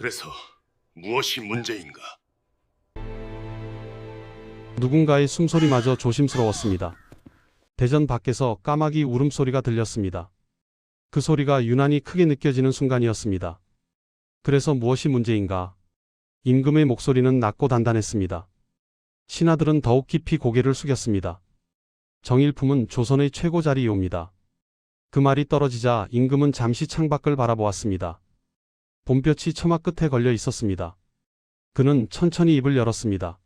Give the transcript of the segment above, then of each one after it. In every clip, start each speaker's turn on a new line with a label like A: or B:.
A: 그래서 무엇이 문제인가?
B: 누군가의 숨소리마저 조심스러웠습니다. 대전 밖에서 까마귀 울음소리가 들렸습니다. 그 소리가 유난히 크게 느껴지는 순간이었습니다. 그래서 무엇이 문제인가? 임금의 목소리는 낮고 단단했습니다. 신하들은 더욱 깊이 고개를 숙였습니다. 정일품은 조선의 최고 자리이옵니다. 그 말이 떨어지자 임금은 잠시 창밖을 바라보았습니다. 봄볕이 처마 끝에 걸려 있었습니다. 그는 천천히 입을 열었습니다.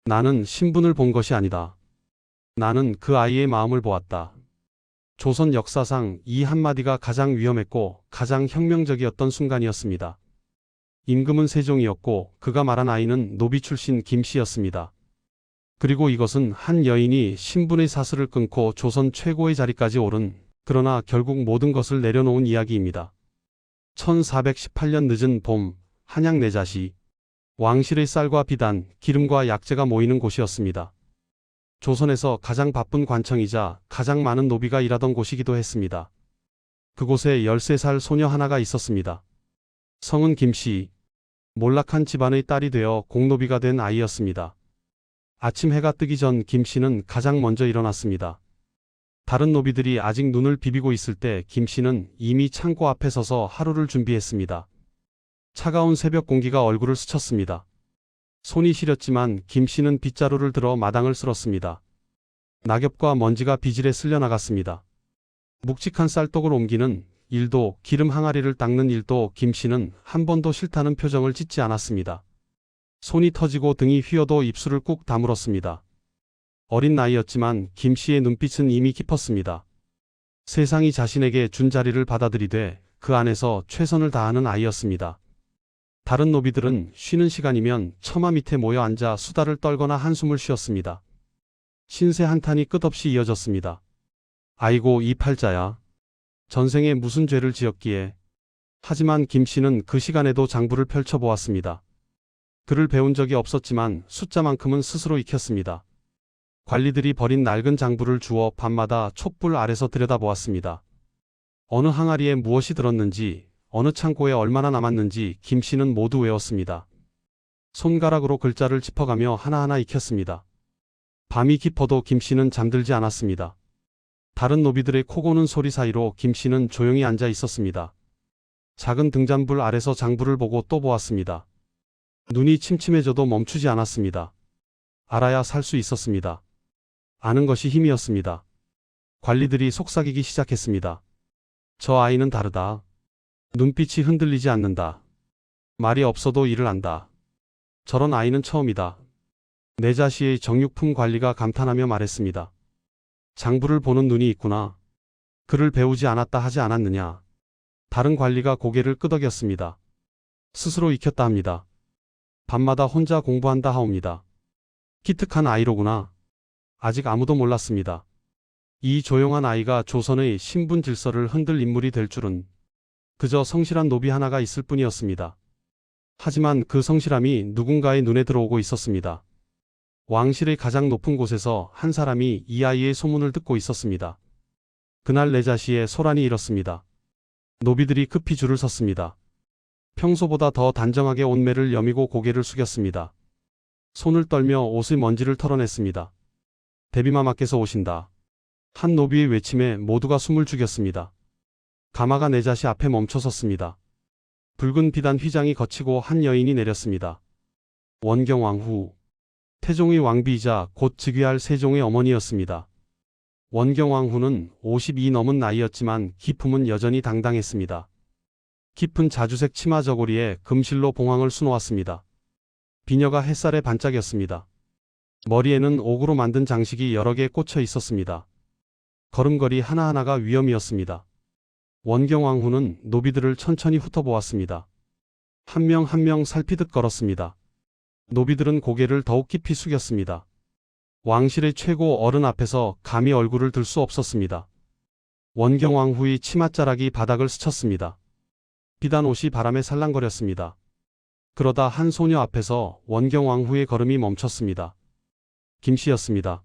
B: 나는 신분을 본 것이 아니다. 나는 그 아이의 마음을 보았다. 조선 역사상 이 한마디가 가장 위험했고 가장 혁명적이었던 순간이었습니다. 임금은 세종이었고 그가 말한 아이는 노비 출신 김씨였습니다. 그리고 이것은 한 여인이 신분의 사슬을 끊고 조선 최고의 자리까지 오른, 그러나 결국 모든 것을 내려놓은 이야기입니다. 1418년 늦은 봄, 한양 내자시, 왕실의 쌀과 비단, 기름과 약재가 모이는 곳이었습니다. 조선에서 가장 바쁜 관청이자 가장 많은 노비가 일하던 곳이기도 했습니다. 그곳에 13살 소녀 하나가 있었습니다. 성은 김씨, 몰락한 집안의 딸이 되어 공노비가 된 아이였습니다. 아침 해가 뜨기 전 김씨는 가장 먼저 일어났습니다. 다른 노비들이 아직 눈을 비비고 있을 때 김씨는 이미 창고 앞에 서서 하루를 준비했습니다. 차가운 새벽 공기가 얼굴을 스쳤습니다. 손이 시렸지만 김씨는 빗자루를 들어 마당을 쓸었습니다. 낙엽과 먼지가 비질에 쓸려 나갔습니다. 묵직한 쌀떡을 옮기는 일도, 기름 항아리를 닦는 일도 김씨는 한 번도 싫다는 표정을 짓지 않았습니다. 손이 터지고 등이 휘어도 입술을 꾹 다물었습니다. 어린 나이였지만 김씨의 눈빛은 이미 깊었습니다. 세상이 자신에게 준 자리를 받아들이되 그 안에서 최선을 다하는 아이였습니다. 다른 노비들은 쉬는 시간이면 처마 밑에 모여 앉아 수다를 떨거나 한숨을 쉬었습니다. 신세 한탄이 끝없이 이어졌습니다. 아이고 이 팔자야. 전생에 무슨 죄를 지었기에. 하지만 김씨는 그 시간에도 장부를 펼쳐보았습니다. 글을 배운 적이 없었지만 숫자만큼은 스스로 익혔습니다. 관리들이 버린 낡은 장부를 주워 밤마다 촛불 아래서 들여다보았습니다. 어느 항아리에 무엇이 들었는지, 어느 창고에 얼마나 남았는지 김씨는 모두 외웠습니다. 손가락으로 글자를 짚어가며 하나하나 익혔습니다. 밤이 깊어도 김씨는 잠들지 않았습니다. 다른 노비들의 코 고는 소리 사이로 김씨는 조용히 앉아 있었습니다. 작은 등잔불 아래서 장부를 보고 또 보았습니다. 눈이 침침해져도 멈추지 않았습니다. 알아야 살 수 있었습니다. 아는 것이 힘이었습니다. 관리들이 속삭이기 시작했습니다. 저 아이는 다르다. 눈빛이 흔들리지 않는다. 말이 없어도 일을 안다. 저런 아이는 처음이다. 내자시의 정육품 관리가 감탄하며 말했습니다. 장부를 보는 눈이 있구나. 글을 배우지 않았다 하지 않았느냐. 다른 관리가 고개를 끄덕였습니다. 스스로 익혔다 합니다. 밤마다 혼자 공부한다 하옵니다. 기특한 아이로구나. 아직 아무도 몰랐습니다. 이 조용한 아이가 조선의 신분 질서를 흔들 인물이 될 줄은. 그저 성실한 노비 하나가 있을 뿐이었습니다. 하지만 그 성실함이 누군가의 눈에 들어오고 있었습니다. 왕실의 가장 높은 곳에서 한 사람이 이 아이의 소문을 듣고 있었습니다. 그날 내자시에 소란이 일었습니다. 노비들이 급히 줄을 섰습니다. 평소보다 더 단정하게 옷매를 여미고 고개를 숙였습니다. 손을 떨며 옷의 먼지를 털어냈습니다. 대비마마께서 오신다. 한 노비의 외침에 모두가 숨을 죽였습니다. 가마가 내자시 앞에 멈춰섰습니다. 붉은 비단 휘장이 거치고 한 여인이 내렸습니다. 원경왕후. 태종의 왕비이자 곧 즉위할 세종의 어머니였습니다. 원경왕후는 50이 넘은 나이였지만 기품은 여전히 당당했습니다. 깊은 자주색 치마 저고리에 금실로 봉황을 수놓았습니다. 비녀가 햇살에 반짝였습니다. 머리에는 옥으로 만든 장식이 여러 개 꽂혀 있었습니다. 걸음걸이 하나하나가 위엄이었습니다. 원경왕후는 노비들을 천천히 훑어보았습니다. 한 명 한 명 살피듯 걸었습니다. 노비들은 고개를 더욱 깊이 숙였습니다. 왕실의 최고 어른 앞에서 감히 얼굴을 들 수 없었습니다. 원경왕후의 치맛자락이 바닥을 스쳤습니다. 비단 옷이 바람에 살랑거렸습니다. 그러다 한 소녀 앞에서 원경왕후의 걸음이 멈췄습니다. 김씨였습니다.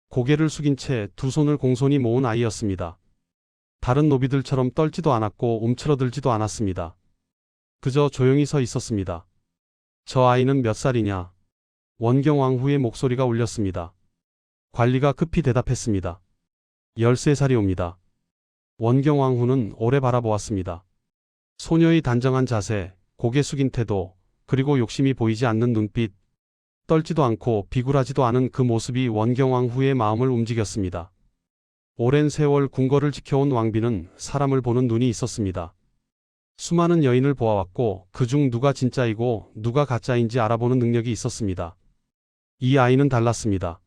B: 고개를 숙인 채 두 손을 공손히 모은 아이였습니다. 다른 노비들처럼 떨지도 않았고 움츠러들지도 않았습니다. 그저 조용히 서 있었습니다. 저 아이는 몇 살이냐? 원경왕후의 목소리가 울렸습니다. 관리가 급히 대답했습니다. 13살이 옵니다. 원경왕후는 오래 바라보았습니다. 소녀의 단정한 자세, 고개 숙인 태도, 그리고 욕심이 보이지 않는 눈빛, 떨지도 않고 비굴하지도 않은 그 모습이 원경왕후의 마음을 움직였습니다. 오랜 세월 궁궐을 지켜온 왕비는 사람을 보는 눈이 있었습니다. 수많은 여인을 보아왔고 그중 누가 진짜이고 누가 가짜인지 알아보는 능력이 있었습니다. 이 아이는 달랐습니다.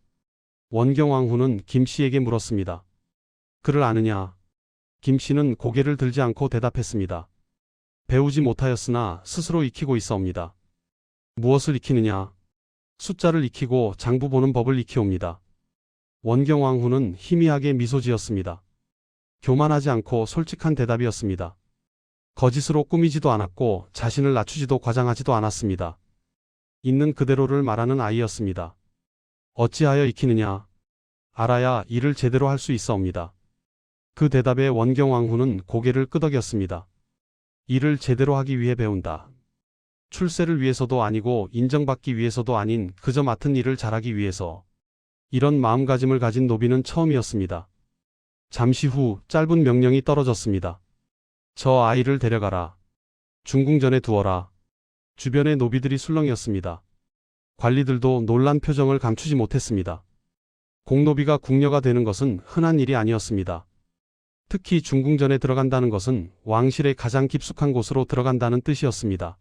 B: 원경왕후는 김씨에게 물었습니다. 그를 아느냐? 김씨는 고개를 들지 않고 대답했습니다. 배우지 못하였으나 스스로 익히고 있어옵니다. 무엇을 익히느냐? 숫자를 익히고 장부 보는 법을 익히옵니다. 원경왕후는 희미하게 미소 지었습니다. 교만하지 않고 솔직한 대답이었습니다. 거짓으로 꾸미지도 않았고 자신을 낮추지도 과장하지도 않았습니다. 있는 그대로를 말하는 아이였습니다. 어찌하여 익히느냐? 알아야 일을 제대로 할 수 있어옵니다. 그 대답에 원경왕후는 고개를 끄덕였습니다. 일을 제대로 하기 위해 배운다. 출세를 위해서도 아니고 인정받기 위해서도 아닌 그저 맡은 일을 잘하기 위해서. 이런 마음가짐을 가진 노비는 처음이었습니다. 잠시 후 짧은 명령이 떨어졌습니다. 저 아이를 데려가라. 중궁전에 두어라. 주변의 노비들이 술렁이었습니다. 관리들도 놀란 표정을 감추지 못했습니다. 공노비가 궁녀가 되는 것은 흔한 일이 아니었습니다. 특히 중궁전에 들어간다는 것은 왕실의 가장 깊숙한 곳으로 들어간다는 뜻이었습니다.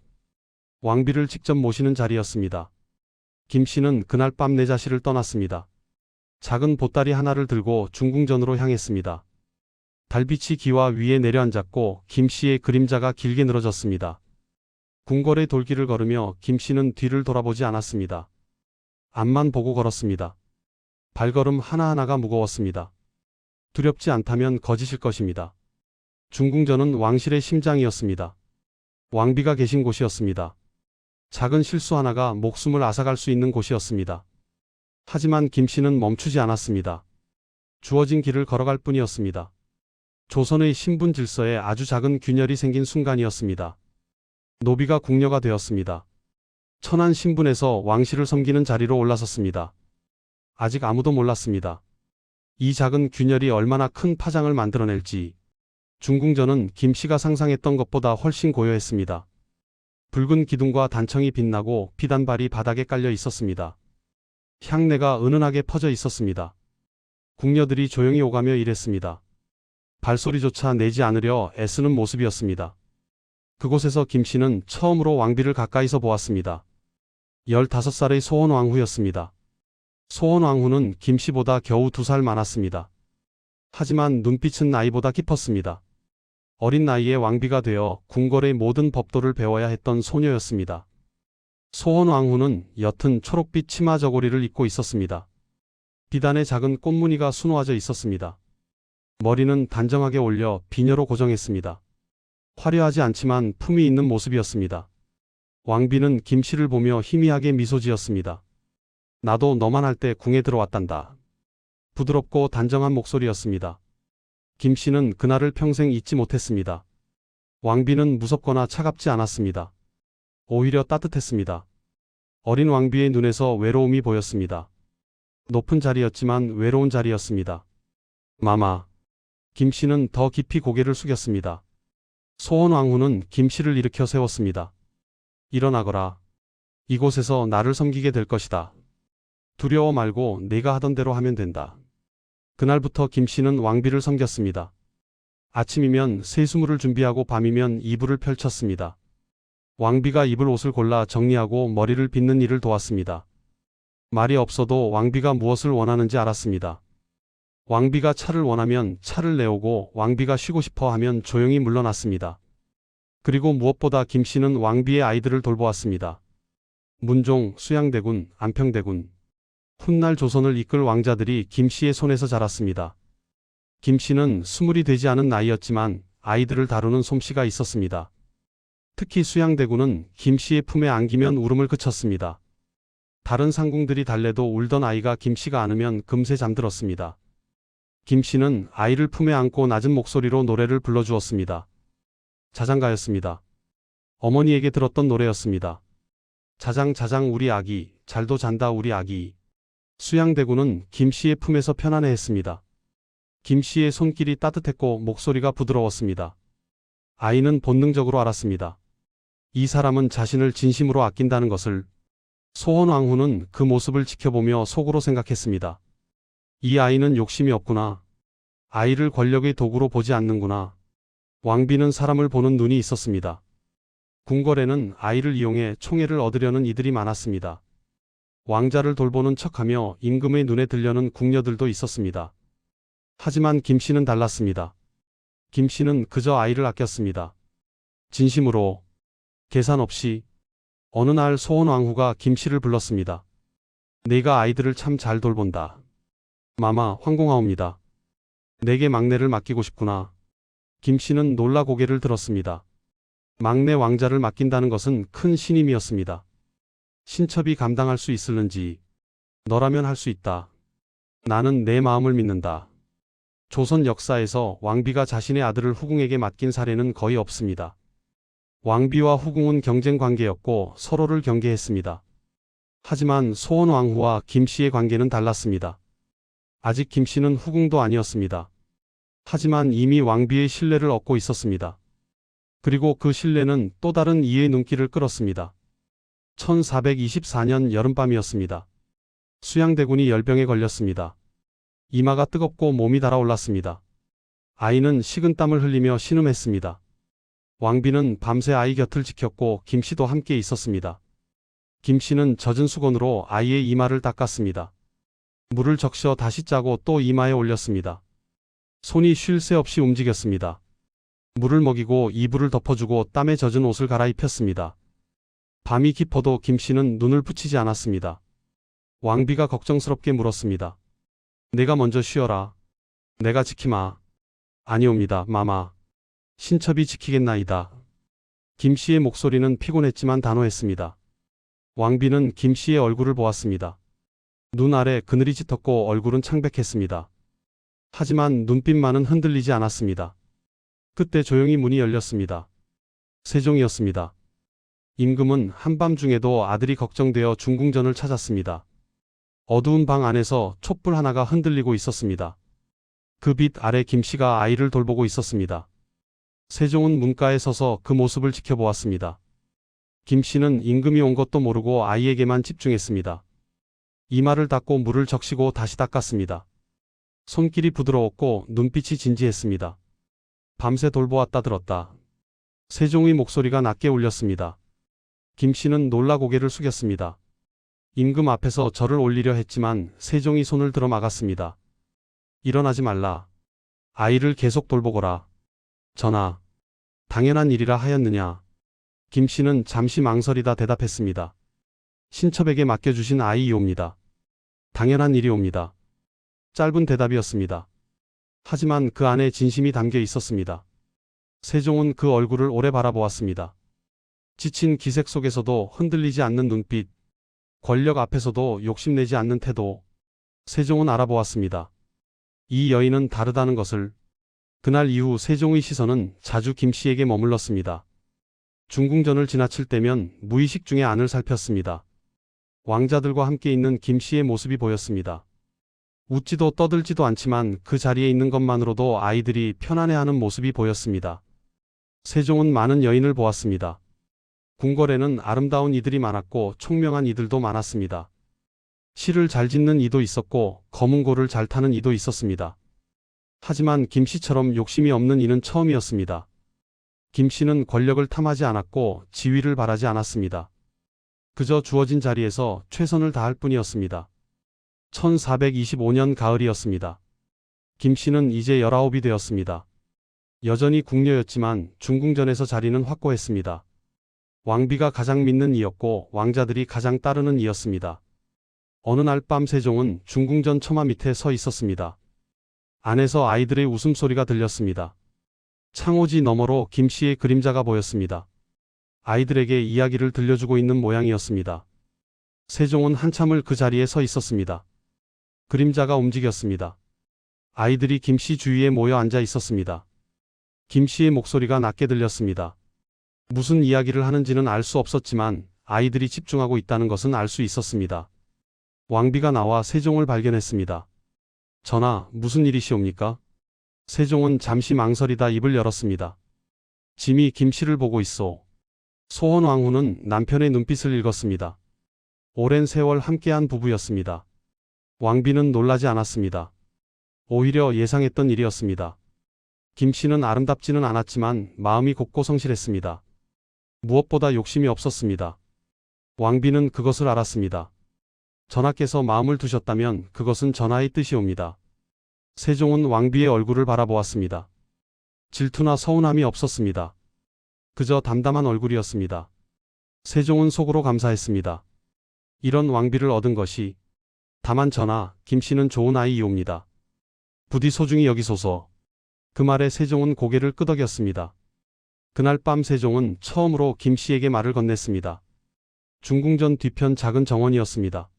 B: 왕비를 직접 모시는 자리였습니다. 김씨는 그날 밤 내 자신을 떠났습니다. 작은 보따리 하나를 들고 중궁전으로 향했습니다. 달빛이 기와 위에 내려앉았고 김씨의 그림자가 길게 늘어졌습니다. 궁궐의 돌길을 걸으며 김씨는 뒤를 돌아보지 않았습니다. 앞만 보고 걸었습니다. 발걸음 하나하나가 무거웠습니다. 두렵지 않다면 거짓일 것입니다. 중궁전은 왕실의 심장이었습니다. 왕비가 계신 곳이었습니다. 작은 실수 하나가 목숨을 앗아갈 수 있는 곳이었습니다. 하지만 김씨는 멈추지 않았습니다. 주어진 길을 걸어갈 뿐이었습니다. 조선의 신분 질서에 아주 작은 균열이 생긴 순간이었습니다. 노비가 궁녀가 되었습니다. 천한 신분에서 왕실을 섬기는 자리로 올라섰습니다. 아직 아무도 몰랐습니다. 이 작은 균열이 얼마나 큰 파장을 만들어낼지. 중궁전은 김씨가 상상했던 것보다 훨씬 고요했습니다. 붉은 기둥과 단청이 빛나고 비단발이 바닥에 깔려 있었습니다. 향내가 은은하게 퍼져 있었습니다. 궁녀들이 조용히 오가며 일했습니다. 발소리조차 내지 않으려 애쓰는 모습이었습니다. 그곳에서 김씨는 처음으로 왕비를 가까이서 보았습니다. 15살의 소원왕후였습니다. 소원왕후는 김씨보다 겨우 2살 많았습니다. 하지만 눈빛은 나이보다 깊었습니다. 어린 나이에 왕비가 되어 궁궐의 모든 법도를 배워야 했던 소녀였습니다. 소원왕후는 옅은 초록빛 치마 저고리를 입고 있었습니다. 비단에 작은 꽃무늬가 수놓아져 있었습니다. 머리는 단정하게 올려 비녀로 고정했습니다. 화려하지 않지만 품이 있는 모습이었습니다. 왕비는 김씨를 보며 희미하게 미소 지었습니다. 나도 너만 할 때 궁에 들어왔단다. 부드럽고 단정한 목소리였습니다. 김씨는 그날을 평생 잊지 못했습니다. 왕비는 무섭거나 차갑지 않았습니다. 오히려 따뜻했습니다. 어린 왕비의 눈에서 외로움이 보였습니다. 높은 자리였지만 외로운 자리였습니다. 마마. 김씨는 더 깊이 고개를 숙였습니다. 소원왕후는 김씨를 일으켜 세웠습니다. 일어나거라. 이곳에서 나를 섬기게 될 것이다. 두려워 말고 네가 하던 대로 하면 된다. 그날부터 김씨는 왕비를 섬겼습니다. 아침이면 세수물을 준비하고 밤이면 이불을 펼쳤습니다. 왕비가 입을 옷을 골라 정리하고 머리를 빗는 일을 도왔습니다. 말이 없어도 왕비가 무엇을 원하는지 알았습니다. 왕비가 차를 원하면 차를 내오고 왕비가 쉬고 싶어 하면 조용히 물러났습니다. 그리고 무엇보다 김씨는 왕비의 아이들을 돌보았습니다. 문종, 수양대군, 안평대군. 훗날 조선을 이끌 왕자들이 김씨의 손에서 자랐습니다. 김씨는 20이 되지 않은 나이였지만 아이들을 다루는 솜씨가 있었습니다. 특히 수양대군은 김씨의 품에 안기면 울음을 그쳤습니다. 다른 상궁들이 달래도 울던 아이가 김씨가 안으면 금세 잠들었습니다. 김씨는 아이를 품에 안고 낮은 목소리로 노래를 불러주었습니다. 자장가였습니다. 어머니에게 들었던 노래였습니다. 자장자장 우리 아기, 잘도 잔다 우리 아기. 수양대군은 김씨의 품에서 편안해했습니다. 김씨의 손길이 따뜻했고 목소리가 부드러웠습니다. 아이는 본능적으로 알았습니다. 이 사람은 자신을 진심으로 아낀다는 것을. 소원왕후는 그 모습을 지켜보며 속으로 생각했습니다. 이 아이는 욕심이 없구나. 아이를 권력의 도구로 보지 않는구나. 왕비는 사람을 보는 눈이 있었습니다. 궁궐에는 아이를 이용해 총애를 얻으려는 이들이 많았습니다. 왕자를 돌보는 척하며 임금의 눈에 들려는 궁녀들도 있었습니다. 하지만 김씨는 달랐습니다. 김씨는 그저 아이를 아꼈습니다. 진심으로, 계산 없이. 어느 날 소원왕후가 김씨를 불렀습니다. 내가 아이들을 참 잘 돌본다. 마마, 황공하옵니다. 내게 막내를 맡기고 싶구나. 김씨는 놀라 고개를 들었습니다. 막내 왕자를 맡긴다는 것은 큰 신임이었습니다. 신첩이 감당할 수 있을는지. 너라면 할 수 있다. 나는 내 마음을 믿는다. 조선 역사에서 왕비가 자신의 아들을 후궁에게 맡긴 사례는 거의 없습니다. 왕비와 후궁은 경쟁 관계였고 서로를 경계했습니다. 하지만 소원왕후와 김씨의 관계는 달랐습니다. 아직 김씨는 후궁도 아니었습니다. 하지만 이미 왕비의 신뢰를 얻고 있었습니다. 그리고 그 신뢰는 또 다른 이의 눈길을 끌었습니다. 1424년 여름밤이었습니다. 수양대군이 열병에 걸렸습니다. 이마가 뜨겁고 몸이 달아올랐습니다. 아이는 식은땀을 흘리며 신음했습니다. 왕비는 밤새 아이 곁을 지켰고 김씨도 함께 있었습니다. 김씨는 젖은 수건으로 아이의 이마를 닦았습니다. 물을 적셔 다시 짜고 또 이마에 올렸습니다. 손이 쉴 새 없이 움직였습니다. 물을 먹이고 이불을 덮어주고 땀에 젖은 옷을 갈아입혔습니다. 밤이 깊어도 김씨는 눈을 붙이지 않았습니다. 왕비가 걱정스럽게 물었습니다. 내가 먼저 쉬어라. 내가 지키마. 아니옵니다, 마마. 신첩이 지키겠나이다. 김씨의 목소리는 피곤했지만 단호했습니다. 왕비는 김씨의 얼굴을 보았습니다. 눈 아래 그늘이 짙었고 얼굴은 창백했습니다. 하지만 눈빛만은 흔들리지 않았습니다. 그때 조용히 문이 열렸습니다. 세종이었습니다. 임금은 한밤중에도 아들이 걱정되어 중궁전을 찾았습니다. 어두운 방 안에서 촛불 하나가 흔들리고 있었습니다. 그 빛 아래 김씨가 아이를 돌보고 있었습니다. 세종은 문가에 서서 그 모습을 지켜보았습니다. 김씨는 임금이 온 것도 모르고 아이에게만 집중했습니다. 이마를 닦고 물을 적시고 다시 닦았습니다. 손길이 부드러웠고 눈빛이 진지했습니다. 밤새 돌보았다 들었다. 세종의 목소리가 낮게 울렸습니다. 김씨는 놀라 고개를 숙였습니다. 임금 앞에서 절을 올리려 했지만 세종이 손을 들어 막았습니다. 일어나지 말라. 아이를 계속 돌보거라. 전하, 당연한 일이라 하였느냐. 김씨는 잠시 망설이다 대답했습니다. 신첩에게 맡겨주신 아이이옵니다. 당연한 일이옵니다. 짧은 대답이었습니다. 하지만 그 안에 진심이 담겨 있었습니다. 세종은 그 얼굴을 오래 바라보았습니다. 지친 기색 속에서도 흔들리지 않는 눈빛, 권력 앞에서도 욕심내지 않는 태도. 세종은 알아보았습니다. 이 여인은 다르다는 것을. 그날 이후 세종의 시선은 자주 김씨에게 머물렀습니다. 중궁전을 지나칠 때면 무의식 중에 안을 살폈습니다. 왕자들과 함께 있는 김씨의 모습이 보였습니다. 웃지도 떠들지도 않지만 그 자리에 있는 것만으로도 아이들이 편안해하는 모습이 보였습니다. 세종은 많은 여인을 보았습니다. 궁궐에는 아름다운 이들이 많았고 총명한 이들도 많았습니다. 시를 잘 짓는 이도 있었고 검은 고를 잘 타는 이도 있었습니다. 하지만 김씨처럼 욕심이 없는 이는 처음이었습니다. 김씨는 권력을 탐하지 않았고 지위를 바라지 않았습니다. 그저 주어진 자리에서 최선을 다할 뿐이었습니다. 1425년 가을이었습니다. 김씨는 이제 19이 되었습니다. 여전히 궁녀였지만 중궁전에서 자리는 확고했습니다. 왕비가 가장 믿는 이였고 왕자들이 가장 따르는 이였습니다. 어느 날 밤 세종은 중궁전 처마 밑에 서 있었습니다. 안에서 아이들의 웃음소리가 들렸습니다. 창호지 너머로 김씨의 그림자가 보였습니다. 아이들에게 이야기를 들려주고 있는 모양이었습니다. 세종은 한참을 그 자리에 서 있었습니다. 그림자가 움직였습니다. 아이들이 김씨 주위에 모여 앉아 있었습니다. 김씨의 목소리가 낮게 들렸습니다. 무슨 이야기를 하는지는 알 수 없었지만 아이들이 집중하고 있다는 것은 알 수 있었습니다. 왕비가 나와 세종을 발견했습니다. 전하, 무슨 일이시옵니까? 세종은 잠시 망설이다 입을 열었습니다. 짐이 김씨를 보고 있소. 소헌왕후는 남편의 눈빛을 읽었습니다. 오랜 세월 함께한 부부였습니다. 왕비는 놀라지 않았습니다. 오히려 예상했던 일이었습니다. 김씨는 아름답지는 않았지만 마음이 곱고 성실했습니다. 무엇보다 욕심이 없었습니다. 왕비는 그것을 알았습니다. 전하께서 마음을 두셨다면 그것은 전하의 뜻이옵니다. 세종은 왕비의 얼굴을 바라보았습니다. 질투나 서운함이 없었습니다. 그저 담담한 얼굴이었습니다. 세종은 속으로 감사했습니다. 이런 왕비를 얻은 것이, 다만 전하, 김씨는 좋은 아이이옵니다. 부디 소중히 여기소서. 그 말에 세종은 고개를 끄덕였습니다. 그날 밤 세종은 처음으로 김씨에게 말을 건넸습니다. 중궁전 뒤편 작은 정원이었습니다.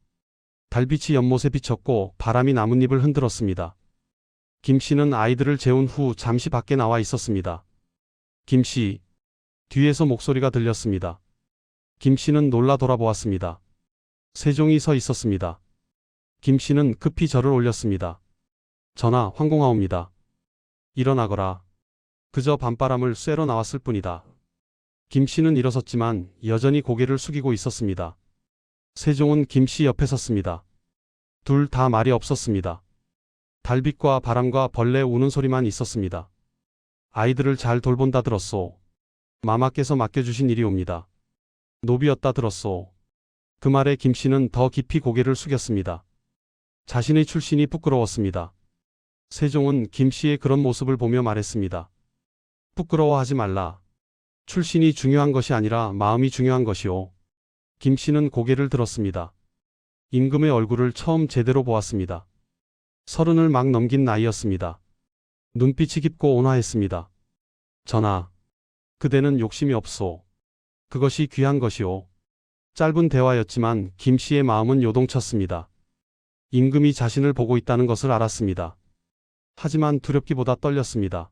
B: 달빛이 연못에 비쳤고 바람이 나뭇잎을 흔들었습니다. 김씨는 아이들을 재운 후 잠시 밖에 나와 있었습니다. 김씨, 뒤에서 목소리가 들렸습니다. 김씨는 놀라 돌아보았습니다. 세종이 서 있었습니다. 김씨는 급히 절을 올렸습니다. 전하, 황공하옵니다. 일어나거라. 그저 밤바람을 쐬러 나왔을 뿐이다. 김씨는 일어섰지만 여전히 고개를 숙이고 있었습니다. 세종은 김씨 옆에 섰습니다. 둘 다 말이 없었습니다. 달빛과 바람과 벌레 우는 소리만 있었습니다. 아이들을 잘 돌본다 들었소. 마마께서 맡겨주신 일이옵니다. 노비였다 들었소. 그 말에 김씨는 더 깊이 고개를 숙였습니다. 자신의 출신이 부끄러웠습니다. 세종은 김씨의 그런 모습을 보며 말했습니다. 부끄러워하지 말라. 출신이 중요한 것이 아니라 마음이 중요한 것이오. 김씨는 고개를 들었습니다. 임금의 얼굴을 처음 제대로 보았습니다. 30을 막 넘긴 나이였습니다. 눈빛이 깊고 온화했습니다. 전하, 그대는 욕심이 없소. 그것이 귀한 것이오. 짧은 대화였지만 김씨의 마음은 요동쳤습니다. 임금이 자신을 보고 있다는 것을 알았습니다. 하지만 두렵기보다 떨렸습니다.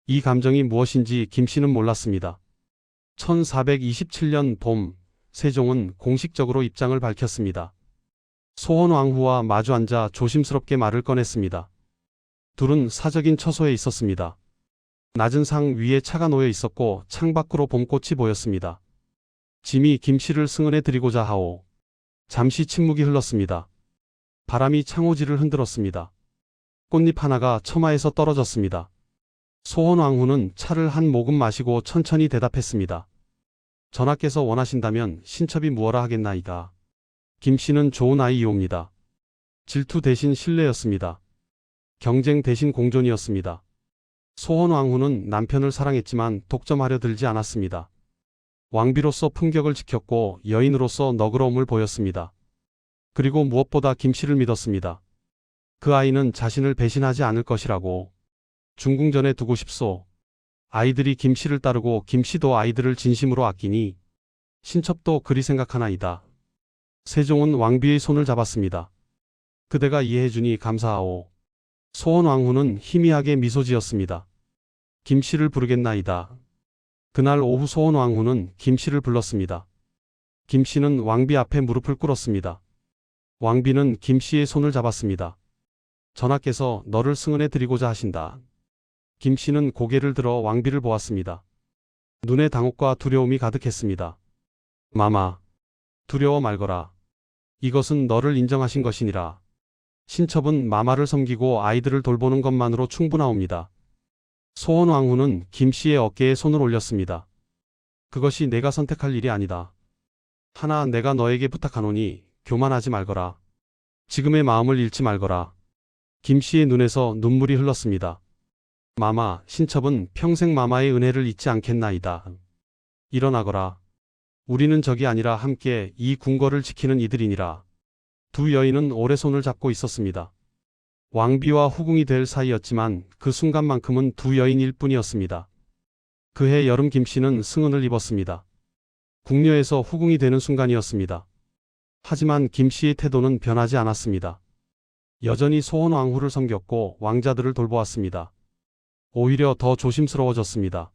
B: 이 감정이 무엇인지 김씨는 몰랐습니다. 1427년 봄, 세종은 공식적으로 입장을 밝혔습니다. 소헌왕후와 마주 앉아 조심스럽게 말을 꺼냈습니다. 둘은 사적인 처소에 있었습니다. 낮은 상 위에 차가 놓여 있었고 창밖으로 봄꽃이 보였습니다. 짐이 김씨를 승은해 드리고자 하오. 잠시 침묵이 흘렀습니다. 바람이 창호지를 흔들었습니다. 꽃잎 하나가 처마에서 떨어졌습니다. 소헌왕후는 차를 한 모금 마시고 천천히 대답했습니다. 전하께서 원하신다면 신첩이 무어라 하겠나이다. 김씨는 좋은 아이이옵니다. 질투 대신 신뢰였습니다. 경쟁 대신 공존이었습니다. 소헌왕후는 남편을 사랑했지만 독점하려 들지 않았습니다. 왕비로서 품격을 지켰고 여인으로서 너그러움을 보였습니다. 그리고 무엇보다 김씨를 믿었습니다. 그 아이는 자신을 배신하지 않을 것이라고. 중궁전에 두고 싶소. 아이들이 김씨를 따르고 김씨도 아이들을 진심으로 아끼니 신첩도 그리 생각하나이다. 세종은 왕비의 손을 잡았습니다. 그대가 이해해주니 감사하오. 소헌왕후는 희미하게 미소 지었습니다. 김씨를 부르겠나이다. 그날 오후 소헌왕후는 김씨를 불렀습니다. 김씨는 왕비 앞에 무릎을 꿇었습니다. 왕비는 김씨의 손을 잡았습니다. 전하께서 너를 승은해 드리고자 하신다. 김씨는 고개를 들어 왕비를 보았습니다. 눈에 당혹과 두려움이 가득했습니다. 마마, 두려워 말거라. 이것은 너를 인정하신 것이니라. 신첩은 마마를 섬기고 아이들을 돌보는 것만으로 충분하옵니다. 소헌왕후는 김씨의 어깨에 손을 올렸습니다. 그것이 내가 선택할 일이 아니다. 하나 내가 너에게 부탁하노니 교만하지 말거라. 지금의 마음을 잃지 말거라. 김씨의 눈에서 눈물이 흘렀습니다. 마마, 신첩은 평생 마마의 은혜를 잊지 않겠나이다. 일어나거라. 우리는 적이 아니라 함께 이 궁궐을 지키는 이들이니라. 두 여인은 오래 손을 잡고 있었습니다. 왕비와 후궁이 될 사이였지만 그 순간만큼은 두 여인일 뿐이었습니다. 그해 여름 김씨는 승은을 입었습니다. 궁녀에서 후궁이 되는 순간이었습니다. 하지만 김씨의 태도는 변하지 않았습니다. 여전히 소헌왕후를 섬겼고 왕자들을 돌보았습니다. 오히려 더 조심스러워졌습니다.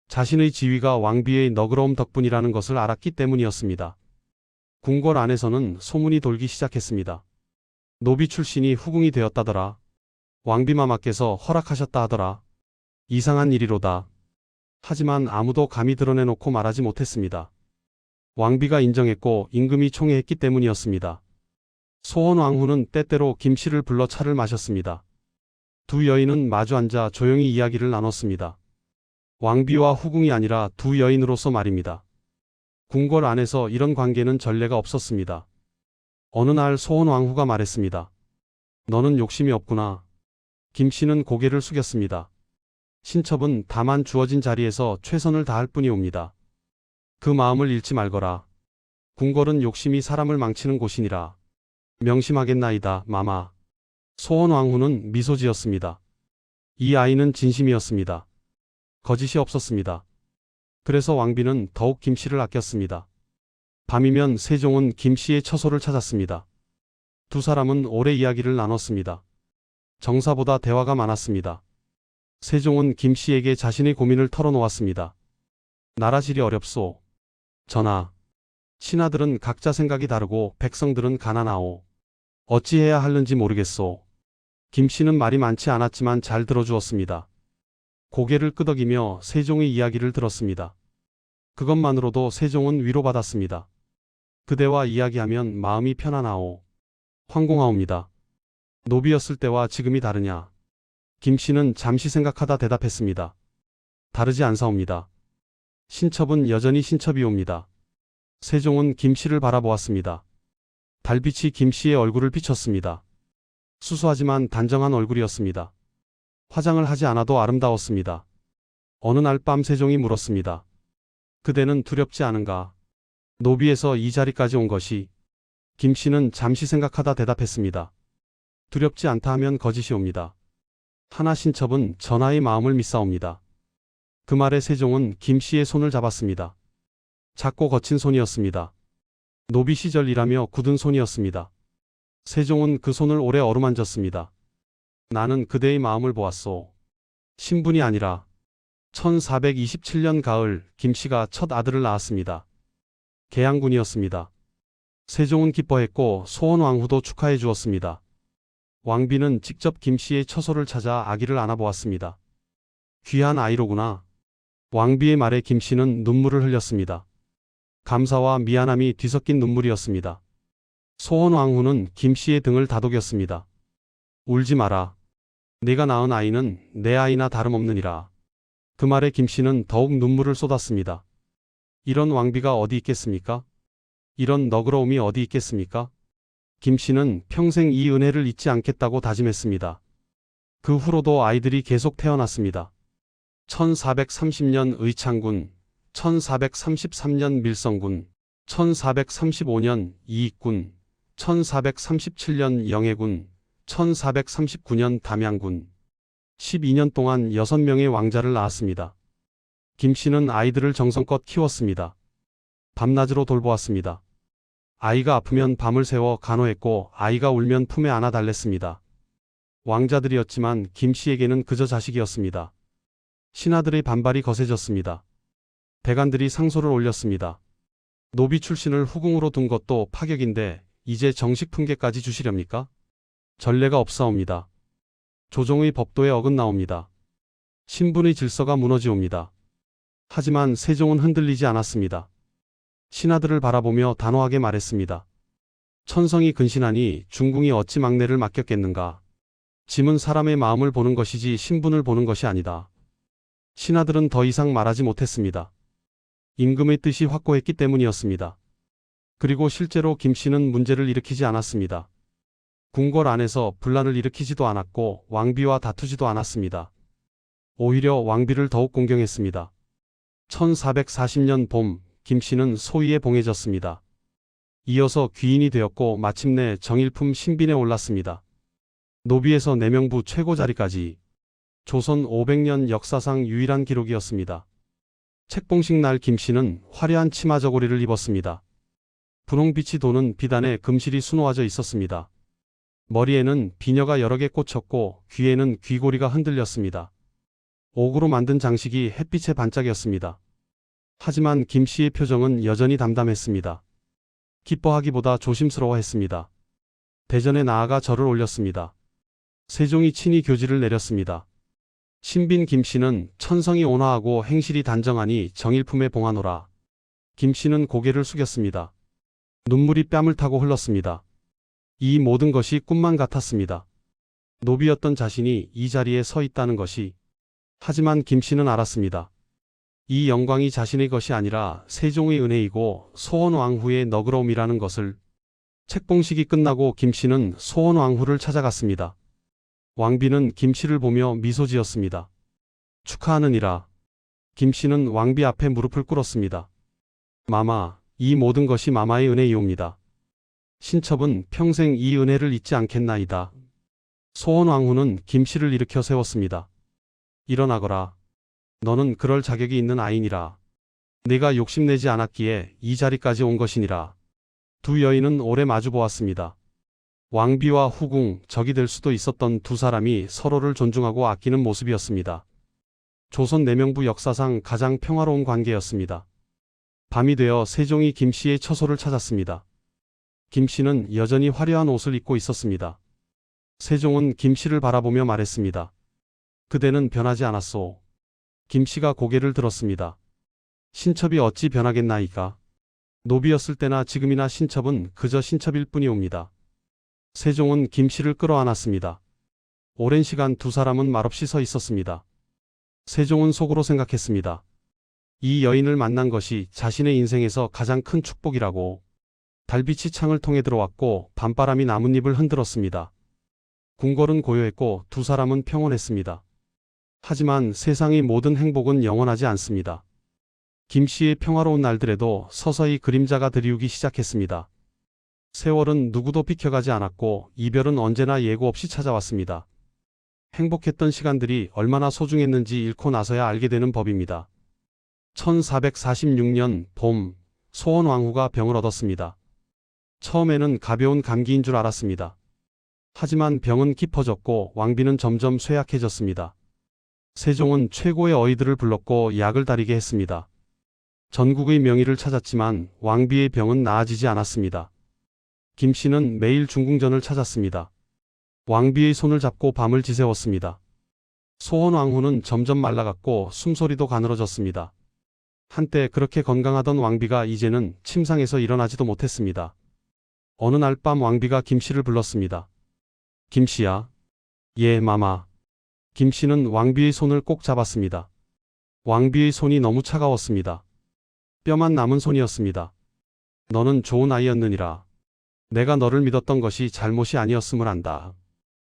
B: 자신의 지위가 왕비의 너그러움 덕분이라는 것을 알았기 때문이었습니다. 궁궐 안에서는 소문이 돌기 시작했습니다. 노비 출신이 후궁이 되었다더라. 왕비마마께서 허락하셨다 하더라. 이상한 일이로다. 하지만 아무도 감히 드러내놓고 말하지 못했습니다. 왕비가 인정했고 임금이 총애했기 때문이었습니다. 소원왕후는 때때로 김씨를 불러 차를 마셨습니다. 두 여인은 마주 앉아 조용히 이야기를 나눴습니다. 왕비와 후궁이 아니라 두 여인으로서 말입니다. 궁궐 안에서 이런 관계는 전례가 없었습니다. 어느 날 소원왕후가 말했습니다. 너는 욕심이 없구나. 김씨는 고개를 숙였습니다. 신첩은 다만 주어진 자리에서 최선을 다할 뿐이옵니다. 그 마음을 잃지 말거라. 궁궐은 욕심이 사람을 망치는 곳이니라. 명심하겠나이다, 마마. 소원왕후는 미소 지었습니다. 이 아이는 진심이었습니다. 거짓이 없었습니다. 그래서 왕비는 더욱 김씨를 아꼈습니다. 밤이면 세종은 김씨의 처소를 찾았습니다. 두 사람은 오래 이야기를 나눴습니다. 정사보다 대화가 많았습니다. 세종은 김씨에게 자신의 고민을 털어놓았습니다. 나라질이 어렵소. 전하, 신하들은 각자 생각이 다르고 백성들은 가난하오. 어찌해야 하는지 모르겠소. 김씨는 말이 많지 않았지만 잘 들어주었습니다. 고개를 끄덕이며 세종의 이야기를 들었습니다. 그것만으로도 세종은 위로받았습니다. 그대와 이야기하면 마음이 편안하오. 황공하옵니다. 노비였을 때와 지금이 다르냐? 김씨는 잠시 생각하다 대답했습니다. 다르지 않사옵니다. 신첩은 여전히 신첩이옵니다. 세종은 김씨를 바라보았습니다. 달빛이 김씨의 얼굴을 비췄습니다. 수수하지만 단정한 얼굴이었습니다. 화장을 하지 않아도 아름다웠습니다. 어느 날 밤 세종이 물었습니다. 그대는 두렵지 않은가? 노비에서 이 자리까지 온 것이. 김씨는 잠시 생각하다 대답했습니다. 두렵지 않다 하면 거짓이옵니다. 하나 신첩은 전하의 마음을 믿사옵니다. 그 말에 세종은 김씨의 손을 잡았습니다. 작고 거친 손이었습니다. 노비 시절이라며 굳은 손이었습니다. 세종은 그 손을 오래 어루만졌습니다. 나는 그대의 마음을 보았소. 신분이 아니라. 1427년 가을 김씨가 첫 아들을 낳았습니다. 계양군이었습니다. 세종은 기뻐했고 소원왕후도 축하해 주었습니다. 왕비는 직접 김씨의 처소를 찾아 아기를 안아보았습니다. 귀한 아이로구나. 왕비의 말에 김씨는 눈물을 흘렸습니다. 감사와 미안함이 뒤섞인 눈물이었습니다. 소원왕후는 김씨의 등을 다독였습니다. 울지 마라. 네가 낳은 아이는 내 아이나 다름없느니라. 그 말에 김씨는 더욱 눈물을 쏟았습니다. 이런 왕비가 어디 있겠습니까? 이런 너그러움이 어디 있겠습니까? 김씨는 평생 이 은혜를 잊지 않겠다고 다짐했습니다. 그 후로도 아이들이 계속 태어났습니다. 1430년 의창군, 1433년 밀성군, 1435년 이익군, 1437년 영해군, 1439년 담양군. 12년 동안 6명의 왕자를 낳았습니다. 김씨는 아이들을 정성껏 키웠습니다. 밤낮으로 돌보았습니다. 아이가 아프면 밤을 새워 간호했고 아이가 울면 품에 안아 달랬습니다. 왕자들이었지만 김씨에게는 그저 자식이었습니다. 신하들의 반발이 거세졌습니다. 대관들이 상소를 올렸습니다. 노비 출신을 후궁으로 둔 것도 파격인데 이제 정식 품계까지 주시렵니까? 전례가 없사옵니다. 조정의 법도에 어긋나옵니다. 신분의 질서가 무너지옵니다. 하지만 세종은 흔들리지 않았습니다. 신하들을 바라보며 단호하게 말했습니다. 천성이 근신하니 중궁이 어찌 막내를 맡겼겠는가. 짐은 사람의 마음을 보는 것이지 신분을 보는 것이 아니다. 신하들은 더 이상 말하지 못했습니다. 임금의 뜻이 확고했기 때문이었습니다. 그리고 실제로 김씨는 문제를 일으키지 않았습니다. 궁궐 안에서 분란을 일으키지도 않았고 왕비와 다투지도 않았습니다. 오히려 왕비를 더욱 공경했습니다. 1440년 봄, 김씨는 소위에 봉해졌습니다. 이어서 귀인이 되었고 마침내 정일품 신빈에 올랐습니다. 노비에서 내명부 최고 자리까지. 조선 500년 역사상 유일한 기록이었습니다. 책봉식 날 김씨는 화려한 치마 저고리를 입었습니다. 분홍빛이 도는 비단에 금실이 수놓아져 있었습니다. 머리에는 비녀가 여러 개 꽂혔고 귀에는 귀고리가 흔들렸습니다. 옥으로 만든 장식이 햇빛에 반짝였습니다. 하지만 김 씨의 표정은 여전히 담담했습니다. 기뻐하기보다 조심스러워했습니다. 대전에 나아가 절을 올렸습니다. 세종이 친히 교지를 내렸습니다. 신빈 김 씨는 천성이 온화하고 행실이 단정하니 정일품에 봉하노라. 김 씨는 고개를 숙였습니다. 눈물이 뺨을 타고 흘렀습니다. 이 모든 것이 꿈만 같았습니다. 노비였던 자신이 이 자리에 서 있다는 것이. 하지만 김 씨는 알았습니다. 이 영광이 자신의 것이 아니라 세종의 은혜이고 소원왕후의 너그러움이라는 것을. 책봉식이 끝나고 김 씨는 소원왕후를 찾아갔습니다. 왕비는 김 씨를 보며 미소 지었습니다. 축하하느니라. 김 씨는 왕비 앞에 무릎을 꿇었습니다. 마마, 이 모든 것이 마마의 은혜이옵니다. 신첩은 평생 이 은혜를 잊지 않겠나이다. 소원왕후는 김 씨를 일으켜 세웠습니다. 일어나거라. 너는 그럴 자격이 있는 아이니라. 내가 욕심내지 않았기에 이 자리까지 온 것이니라. 두 여인은 오래 마주보았습니다. 왕비와 후궁, 적이 될 수도 있었던 두 사람이 서로를 존중하고 아끼는 모습이었습니다. 조선 내명부 역사상 가장 평화로운 관계였습니다. 밤이 되어 세종이 김 씨의 처소를 찾았습니다. 김 씨는 여전히 화려한 옷을 입고 있었습니다. 세종은 김 씨를 바라보며 말했습니다. 그대는 변하지 않았소. 김 씨가 고개를 들었습니다. 신첩이 어찌 변하겠나이까. 노비였을 때나 지금이나 신첩은 그저 신첩일 뿐이옵니다. 세종은 김 씨를 끌어안았습니다. 오랜 시간 두 사람은 말없이 서 있었습니다. 세종은 속으로 생각했습니다. 이 여인을 만난 것이 자신의 인생에서 가장 큰 축복이라고. 달빛이 창을 통해 들어왔고 밤바람이 나뭇잎을 흔들었습니다. 궁궐은 고요했고 두 사람은 평온했습니다. 하지만 세상의 모든 행복은 영원하지 않습니다. 김 씨의 평화로운 날들에도 서서히 그림자가 드리우기 시작했습니다. 세월은 누구도 비켜가지 않았고 이별은 언제나 예고 없이 찾아왔습니다. 행복했던 시간들이 얼마나 소중했는지 잃고 나서야 알게 되는 법입니다. 1446년 봄, 소원왕후가 병을 얻었습니다. 처음에는 가벼운 감기인 줄 알았습니다. 하지만 병은 깊어졌고 왕비는 점점 쇠약해졌습니다. 세종은 최고의 어이들을 불렀고 약을 다리게 했습니다. 전국의 명의를 찾았지만 왕비의 병은 나아지지 않았습니다. 김 씨는 매일 중궁전을 찾았습니다. 왕비의 손을 잡고 밤을 지새웠습니다. 소원왕후는 점점 말라갔고 숨소리도 가늘어졌습니다. 한때 그렇게 건강하던 왕비가 이제는 침상에서 일어나지도 못했습니다. 어느 날 밤 왕비가 김 씨를 불렀습니다. 김 씨야. 예, 마마. 김 씨는 왕비의 손을 꼭 잡았습니다. 왕비의 손이 너무 차가웠습니다. 뼈만 남은 손이었습니다. 너는 좋은 아이였느니라. 내가 너를 믿었던 것이 잘못이 아니었음을 안다.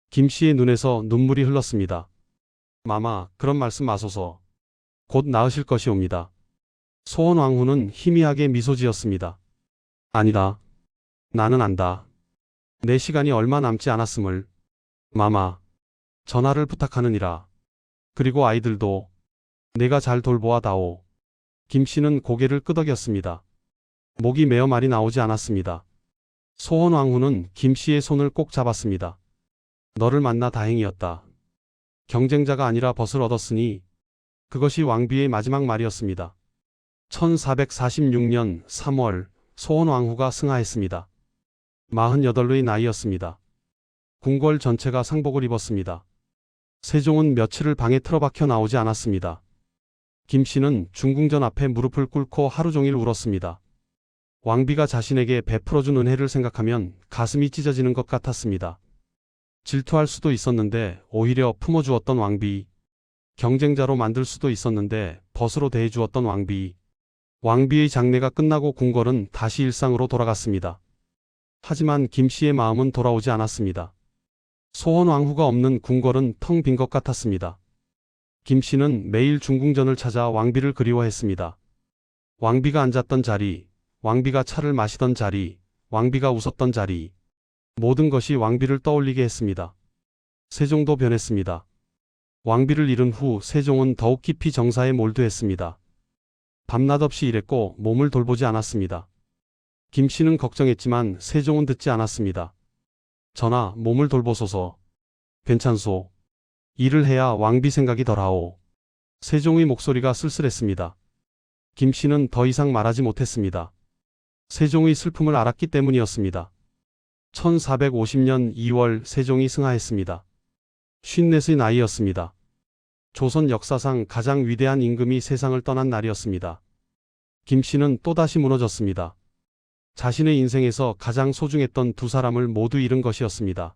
B: 김 씨의 눈에서 눈물이 흘렀습니다. 마마, 그런 말씀 마소서. 곧 나으실 것이옵니다. 소원왕후는 희미하게 미소 지었습니다. 아니다. 나는 안다. 내 시간이 얼마 남지 않았음을. 마마, 전하를 부탁하느니라. 그리고 아이들도 내가 잘 돌보아 다오. 김 씨는 고개를 끄덕였습니다. 목이 메어 말이 나오지 않았습니다. 소원왕후는 김 씨의 손을 꼭 잡았습니다. 너를 만나 다행이었다. 경쟁자가 아니라 벗을 얻었으니. 그것이 왕비의 마지막 말이었습니다. 1446년 3월 소원왕후가 승하했습니다. 48의 나이였습니다. 궁궐 전체가 상복을 입었습니다. 세종은 며칠을 방에 틀어박혀 나오지 않았습니다. 김 씨는 중궁전 앞에 무릎을 꿇고 하루 종일 울었습니다. 왕비가 자신에게 베풀어준 은혜를 생각하면 가슴이 찢어지는 것 같았습니다. 질투할 수도 있었는데 오히려 품어주었던 왕비. 경쟁자로 만들 수도 있었는데 벗으로 대해주었던 왕비. 왕비의 장례가 끝나고 궁궐은 다시 일상으로 돌아갔습니다. 하지만 김 씨의 마음은 돌아오지 않았습니다. 소원왕후가 없는 궁궐은 텅 빈 것 같았습니다. 김 씨는 매일 중궁전을 찾아 왕비를 그리워했습니다. 왕비가 앉았던 자리, 왕비가 차를 마시던 자리, 왕비가 웃었던 자리. 모든 것이 왕비를 떠올리게 했습니다. 세종도 변했습니다. 왕비를 잃은 후 세종은 더욱 깊이 정사에 몰두했습니다. 밤낮 없이 일했고 몸을 돌보지 않았습니다. 김 씨는 걱정했지만 세종은 듣지 않았습니다. 전하, 몸을 돌보소서. 괜찮소. 일을 해야 왕비 생각이 덜하오. 세종의 목소리가 쓸쓸했습니다. 김 씨는 더 이상 말하지 못했습니다. 세종의 슬픔을 알았기 때문이었습니다. 1450년 2월 세종이 승하했습니다. 54의 나이였습니다. 조선 역사상 가장 위대한 임금이 세상을 떠난 날이었습니다. 김 씨는 또다시 무너졌습니다. 자신의 인생에서 가장 소중했던 두 사람을 모두 잃은 것이었습니다.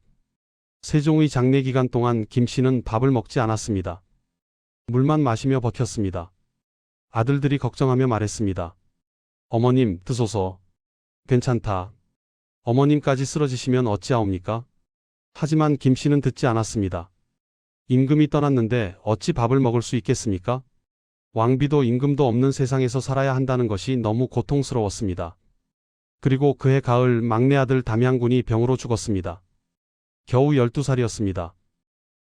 B: 세종의 장례 기간 동안 김 씨는 밥을 먹지 않았습니다. 물만 마시며 버텼습니다. 아들들이 걱정하며 말했습니다. 어머님, 드소서. 괜찮다. 어머님까지 쓰러지시면 어찌하옵니까? 하지만 김 씨는 듣지 않았습니다. 임금이 떠났는데 어찌 밥을 먹을 수 있겠습니까? 왕비도 임금도 없는 세상에서 살아야 한다는 것이 너무 고통스러웠습니다. 그리고 그해 가을 막내 아들 담양군이 병으로 죽었습니다. 겨우 12살이었습니다.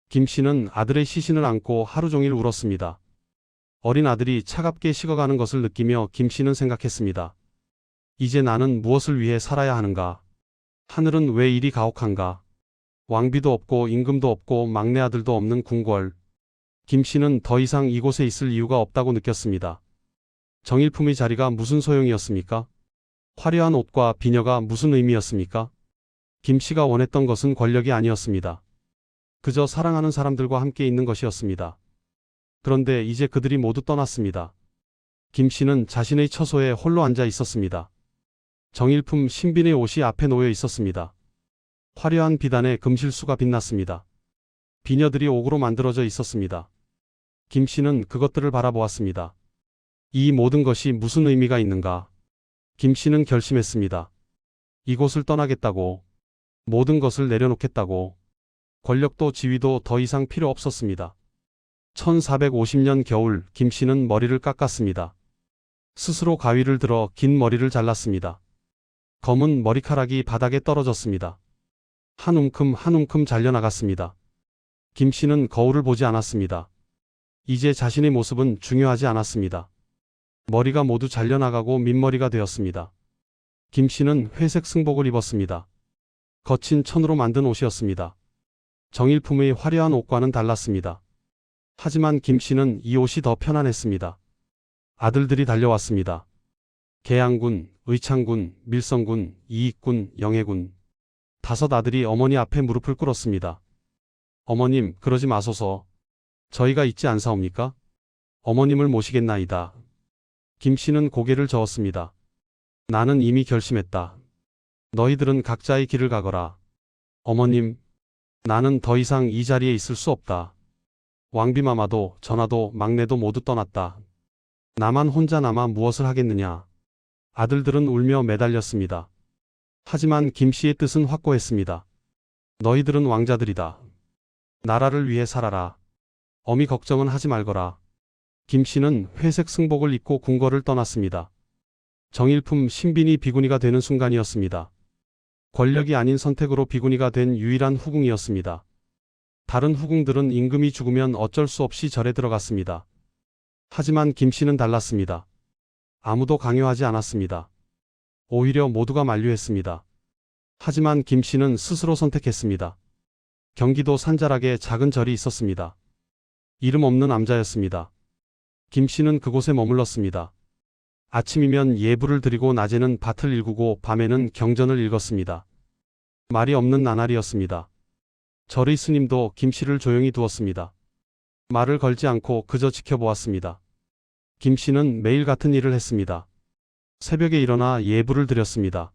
B: 김 씨는 아들의 시신을 안고 하루 종일 울었습니다. 어린 아들이 차갑게 식어가는 것을 느끼며 김 씨는 생각했습니다. 이제 나는 무엇을 위해 살아야 하는가? 하늘은 왜 이리 가혹한가? 왕비도 없고 임금도 없고 막내 아들도 없는 궁궐. 김 씨는 더 이상 이곳에 있을 이유가 없다고 느꼈습니다. 정일품의 자리가 무슨 소용이었습니까? 화려한 옷과 비녀가 무슨 의미였습니까? 김 씨가 원했던 것은 권력이 아니었습니다. 그저 사랑하는 사람들과 함께 있는 것이었습니다. 그런데 이제 그들이 모두 떠났습니다. 김 씨는 자신의 처소에 홀로 앉아 있었습니다. 정일품 신빈의 옷이 앞에 놓여 있었습니다. 화려한 비단에 금실수가 빛났습니다. 비녀들이 옥으로 만들어져 있었습니다. 김 씨는 그것들을 바라보았습니다. 이 모든 것이 무슨 의미가 있는가? 김 씨는 결심했습니다. 이곳을 떠나겠다고, 모든 것을 내려놓겠다고, 권력도 지위도 더 이상 필요 없었습니다. 1450년 겨울 김 씨는 머리를 깎았습니다. 스스로 가위를 들어 긴 머리를 잘랐습니다. 검은 머리카락이 바닥에 떨어졌습니다. 한 움큼 한 움큼 잘려나갔습니다. 김 씨는 거울을 보지 않았습니다. 이제 자신의 모습은 중요하지 않았습니다. 머리가 모두 잘려나가고 민머리가 되었습니다. 김 씨는 회색 승복을 입었습니다. 거친 천으로 만든 옷이었습니다. 정일품의 화려한 옷과는 달랐습니다. 하지만 김 씨는 이 옷이 더 편안했습니다. 아들들이 달려왔습니다. 계양군, 의창군, 밀성군, 이익군, 영해군. 5 아들이 어머니 앞에 무릎을 꿇었습니다. 어머님, 그러지 마소서. 저희가 있지 않사옵니까? 어머님을 모시겠나이다. 김 씨는 고개를 저었습니다. 나는 이미 결심했다. 너희들은 각자의 길을 가거라. 어머님, 나는 더 이상 이 자리에 있을 수 없다. 왕비마마도 전하도 막내도 모두 떠났다. 나만 혼자 남아 무엇을 하겠느냐. 아들들은 울며 매달렸습니다. 하지만 김 씨의 뜻은 확고했습니다. 너희들은 왕자들이다. 나라를 위해 살아라. 어미 걱정은 하지 말거라. 김 씨는 회색 승복을 입고 궁궐을 떠났습니다. 정일품 신빈이 비구니가 되는 순간이었습니다. 권력이 아닌 선택으로 비구니가 된 유일한 후궁이었습니다. 다른 후궁들은 임금이 죽으면 어쩔 수 없이 절에 들어갔습니다. 하지만 김 씨는 달랐습니다. 아무도 강요하지 않았습니다. 오히려 모두가 만류했습니다. 하지만 김 씨는 스스로 선택했습니다. 경기도 산자락에 작은 절이 있었습니다. 이름 없는 남자였습니다. 김 씨는 그곳에 머물렀습니다. 아침이면 예불을 드리고 낮에는 밭을 일구고 밤에는 경전을 읽었습니다. 말이 없는 나날이었습니다. 절의 스님도 김 씨를 조용히 두었습니다. 말을 걸지 않고 그저 지켜보았습니다. 김 씨는 매일 같은 일을 했습니다. 새벽에 일어나 예불을 드렸습니다.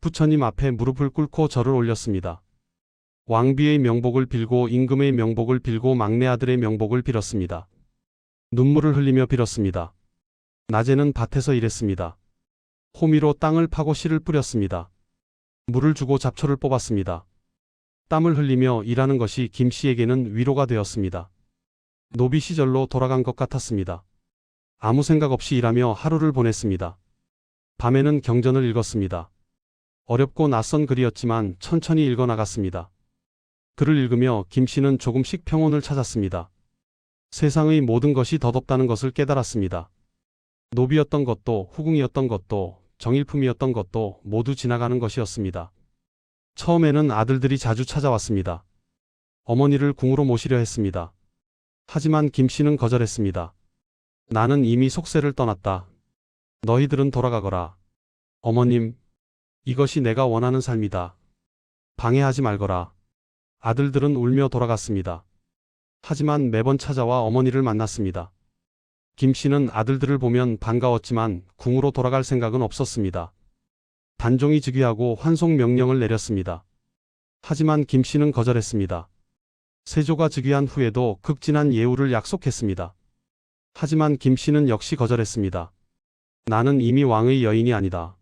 B: 부처님 앞에 무릎을 꿇고 절을 올렸습니다. 왕비의 명복을 빌고 임금의 명복을 빌고 막내 아들의 명복을 빌었습니다. 눈물을 흘리며 빌었습니다. 낮에는 밭에서 일했습니다. 호미로 땅을 파고 씨를 뿌렸습니다. 물을 주고 잡초를 뽑았습니다. 땀을 흘리며 일하는 것이 김 씨에게는 위로가 되었습니다. 노비 시절로 돌아간 것 같았습니다. 아무 생각 없이 일하며 하루를 보냈습니다. 밤에는 경전을 읽었습니다. 어렵고 낯선 글이었지만 천천히 읽어나갔습니다. 글을 읽으며 김 씨는 조금씩 평온을 찾았습니다. 세상의 모든 것이 덧없다는 것을 깨달았습니다. 노비였던 것도 후궁이었던 것도 정일품이었던 것도 모두 지나가는 것이었습니다. 처음에는 아들들이 자주 찾아왔습니다. 어머니를 궁으로 모시려 했습니다. 하지만 김 씨는 거절했습니다. 나는 이미 속세를 떠났다. 너희들은 돌아가거라. 어머님, 이것이 내가 원하는 삶이다. 방해하지 말거라. 아들들은 울며 돌아갔습니다. 하지만 매번 찾아와 어머니를 만났습니다. 김 씨는 아들들을 보면 반가웠지만 궁으로 돌아갈 생각은 없었습니다. 단종이 즉위하고 환송 명령을 내렸습니다. 하지만 김 씨는 거절했습니다. 세조가 즉위한 후에도 극진한 예우를 약속했습니다. 하지만 김 씨는 역시 거절했습니다. 나는 이미 왕의 여인이 아니다.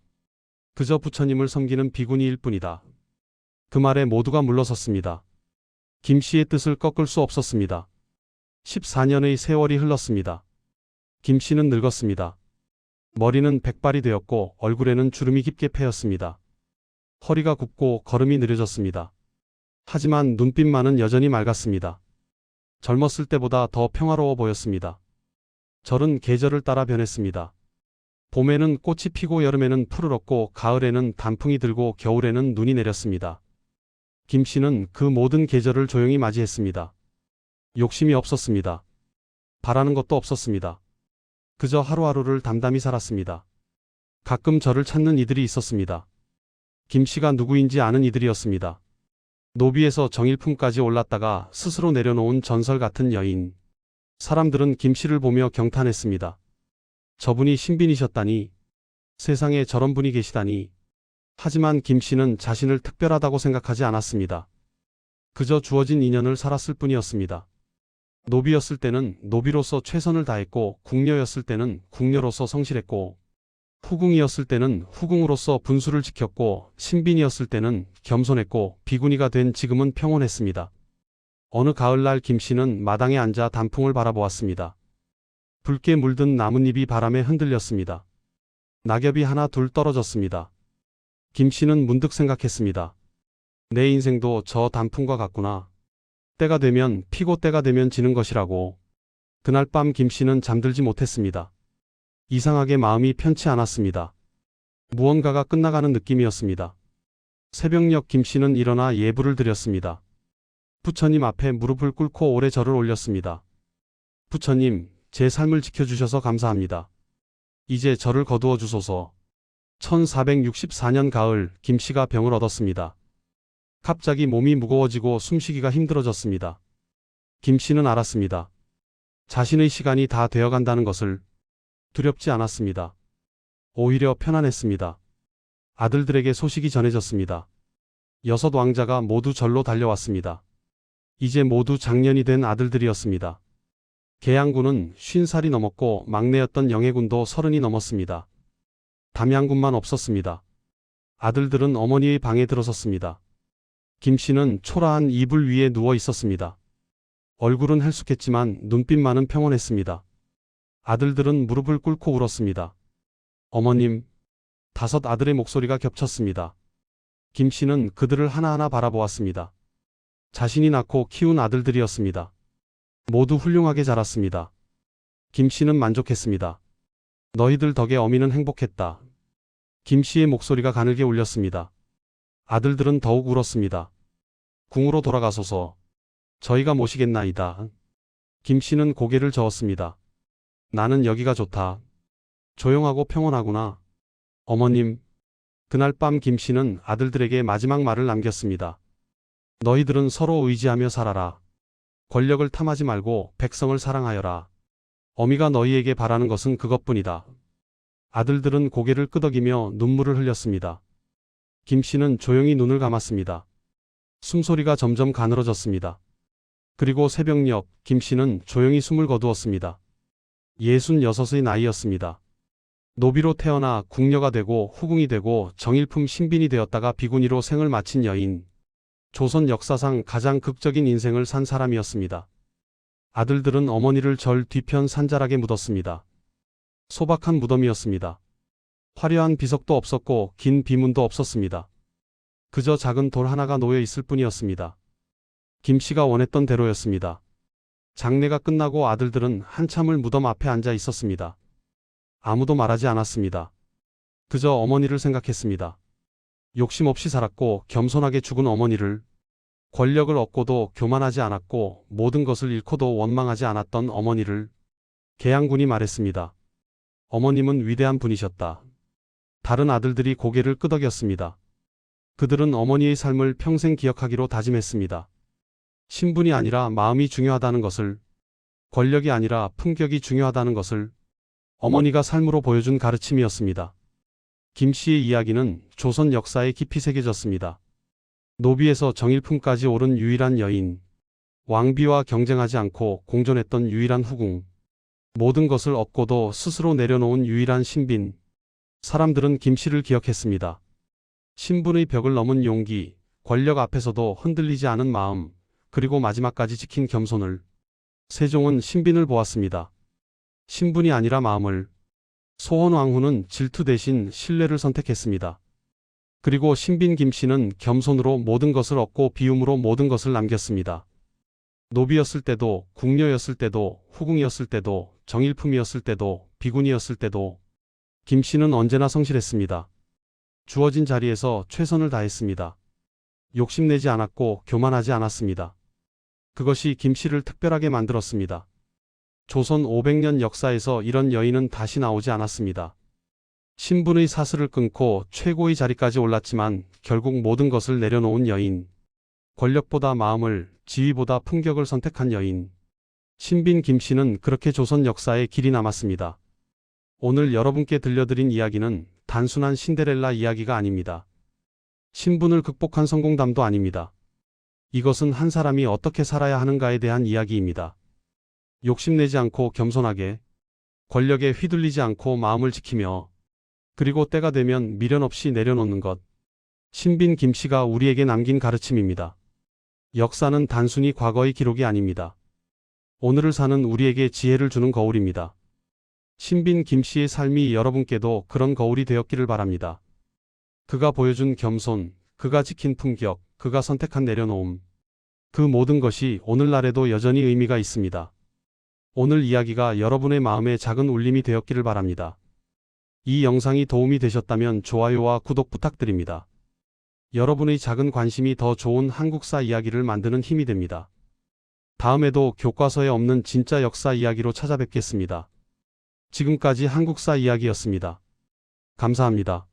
B: 그저 부처님을 섬기는 비구니일 뿐이다. 그 말에 모두가 물러섰습니다. 김 씨의 뜻을 꺾을 수 없었습니다. 14년의 세월이 흘렀습니다. 김 씨는 늙었습니다. 머리는 백발이 되었고 얼굴에는 주름이 깊게 패였습니다. 허리가 굽고 걸음이 느려졌습니다. 하지만 눈빛만은 여전히 맑았습니다. 젊었을 때보다 더 평화로워 보였습니다. 절은 계절을 따라 변했습니다. 봄에는 꽃이 피고 여름에는 풀을 얻고 가을에는 단풍이 들고 겨울에는 눈이 내렸습니다. 김 씨는 그 모든 계절을 조용히 맞이했습니다. 욕심이 없었습니다. 바라는 것도 없었습니다. 그저 하루하루를 담담히 살았습니다. 가끔 저를 찾는 이들이 있었습니다. 김 씨가 누구인지 아는 이들이었습니다. 노비에서 정일품까지 올랐다가 스스로 내려놓은 전설 같은 여인. 사람들은 김 씨를 보며 경탄했습니다. 저분이 신빈이셨다니. 세상에 저런 분이 계시다니. 하지만 김 씨는 자신을 특별하다고 생각하지 않았습니다. 그저 주어진 인연을 살았을 뿐이었습니다. 노비였을 때는 노비로서 최선을 다했고 궁녀였을 때는 궁녀로서 성실했고 후궁이었을 때는 후궁으로서 분수를 지켰고 신빈이었을 때는 겸손했고 비구니가 된 지금은 평온했습니다. 어느 가을날 김 씨는 마당에 앉아 단풍을 바라보았습니다. 붉게 물든 나뭇잎이 바람에 흔들렸습니다. 낙엽이 하나 둘 떨어졌습니다. 김 씨는 문득 생각했습니다. 내 인생도 저 단풍과 같구나. 때가 되면 피고 때가 되면 지는 것이라고. 그날 밤 김 씨는 잠들지 못했습니다. 이상하게 마음이 편치 않았습니다. 무언가가 끝나가는 느낌이었습니다. 새벽녘 김 씨는 일어나 예불을 드렸습니다. 부처님 앞에 무릎을 꿇고 오래 절을 올렸습니다. 부처님, 제 삶을 지켜주셔서 감사합니다. 이제 저를 거두어 주소서. 1464년 가을 김 씨가 병을 얻었습니다. 갑자기 몸이 무거워지고 숨쉬기가 힘들어졌습니다. 김 씨는 알았습니다. 자신의 시간이 다 되어간다는 것을. 두렵지 않았습니다. 오히려 편안했습니다. 아들들에게 소식이 전해졌습니다. 6 왕자가 모두 절로 달려왔습니다. 이제 모두 장년이 된 아들들이었습니다. 계양군은 50살이 넘었고 막내였던 영해군도 30이 넘었습니다. 담양군만 없었습니다. 아들들은 어머니의 방에 들어섰습니다. 김 씨는 초라한 이불 위에 누워 있었습니다. 얼굴은 헬쑥했지만 눈빛만은 평온했습니다. 아들들은 무릎을 꿇고 울었습니다. 어머님, 5 아들의 목소리가 겹쳤습니다. 김 씨는 그들을 하나하나 바라보았습니다. 자신이 낳고 키운 아들들이었습니다. 모두 훌륭하게 자랐습니다. 김 씨는 만족했습니다. 너희들 덕에 어미는 행복했다. 김 씨의 목소리가 가늘게 울렸습니다. 아들들은 더욱 울었습니다. 궁으로 돌아가소서. 저희가 모시겠나이다. 김 씨는 고개를 저었습니다. 나는 여기가 좋다. 조용하고 평온하구나. 어머님. 그날 밤 김 씨는 아들들에게 마지막 말을 남겼습니다. 너희들은 서로 의지하며 살아라. 권력을 탐하지 말고 백성을 사랑하여라. 어미가 너희에게 바라는 것은 그것뿐이다. 아들들은 고개를 끄덕이며 눈물을 흘렸습니다. 김 씨는 조용히 눈을 감았습니다. 숨소리가 점점 가늘어졌습니다. 그리고 새벽녘 김 씨는 조용히 숨을 거두었습니다. 66의 나이였습니다. 노비로 태어나 궁녀가 되고 후궁이 되고 정일품 신빈이 되었다가 비구니로 생을 마친 여인. 조선 역사상 가장 극적인 인생을 산 사람이었습니다. 아들들은 어머니를 절 뒤편 산자락에 묻었습니다. 소박한 무덤이었습니다. 화려한 비석도 없었고 긴 비문도 없었습니다. 그저 작은 돌 하나가 놓여 있을 뿐이었습니다. 김 씨가 원했던 대로였습니다. 장례가 끝나고 아들들은 한참을 무덤 앞에 앉아 있었습니다. 아무도 말하지 않았습니다. 그저 어머니를 생각했습니다. 욕심 없이 살았고 겸손하게 죽은 어머니를. 권력을 얻고도 교만하지 않았고 모든 것을 잃고도 원망하지 않았던 어머니를 계양군이 말했습니다. 어머님은 위대한 분이셨다. 다른 아들들이 고개를 끄덕였습니다. 그들은 어머니의 삶을 평생 기억하기로 다짐했습니다. 신분이 아니라 마음이 중요하다는 것을, 권력이 아니라 품격이 중요하다는 것을 어머니가 삶으로 보여준 가르침이었습니다. 김 씨의 이야기는 조선 역사에 깊이 새겨졌습니다. 노비에서 정일품까지 오른 유일한 여인, 왕비와 경쟁하지 않고 공존했던 유일한 후궁, 모든 것을 얻고도 스스로 내려놓은 유일한 신빈. 사람들은 김 씨를 기억했습니다. 신분의 벽을 넘은 용기, 권력 앞에서도 흔들리지 않은 마음, 그리고 마지막까지 지킨 겸손을. 세종은 신빈을 보았습니다. 신분이 아니라 마음을. 소헌왕후는 질투 대신 신뢰를 선택했습니다. 그리고 신빈 김 씨는 겸손으로 모든 것을 얻고 비움으로 모든 것을 남겼습니다. 노비였을 때도, 궁녀였을 때도, 후궁이었을 때도, 정일품이었을 때도, 비군이었을 때도 김 씨는 언제나 성실했습니다. 주어진 자리에서 최선을 다했습니다. 욕심내지 않았고 교만하지 않았습니다. 그것이 김 씨를 특별하게 만들었습니다. 조선 500년 역사에서 이런 여인은 다시 나오지 않았습니다. 신분의 사슬을 끊고 최고의 자리까지 올랐지만 결국 모든 것을 내려놓은 여인. 권력보다 마음을, 지위보다 품격을 선택한 여인. 신빈 김 씨는 그렇게 조선 역사에 길이 남았습니다. 오늘 여러분께 들려드린 이야기는 단순한 신데렐라 이야기가 아닙니다. 신분을 극복한 성공담도 아닙니다. 이것은 한 사람이 어떻게 살아야 하는가에 대한 이야기입니다. 욕심내지 않고 겸손하게, 권력에 휘둘리지 않고 마음을 지키며, 그리고 때가 되면 미련 없이 내려놓는 것. 신빈 김 씨가 우리에게 남긴 가르침입니다. 역사는 단순히 과거의 기록이 아닙니다. 오늘을 사는 우리에게 지혜를 주는 거울입니다. 신빈 김 씨의 삶이 여러분께도 그런 거울이 되었기를 바랍니다. 그가 보여준 겸손, 그가 지킨 품격, 그가 선택한 내려놓음. 그 모든 것이 오늘날에도 여전히 의미가 있습니다. 오늘 이야기가 여러분의 마음에 작은 울림이 되었기를 바랍니다. 이 영상이 도움이 되셨다면 좋아요와 구독 부탁드립니다. 여러분의 작은 관심이 더 좋은 한국사 이야기를 만드는 힘이 됩니다. 다음에도 교과서에 없는 진짜 역사 이야기로 찾아뵙겠습니다. 지금까지 한국사 이야기였습니다. 감사합니다.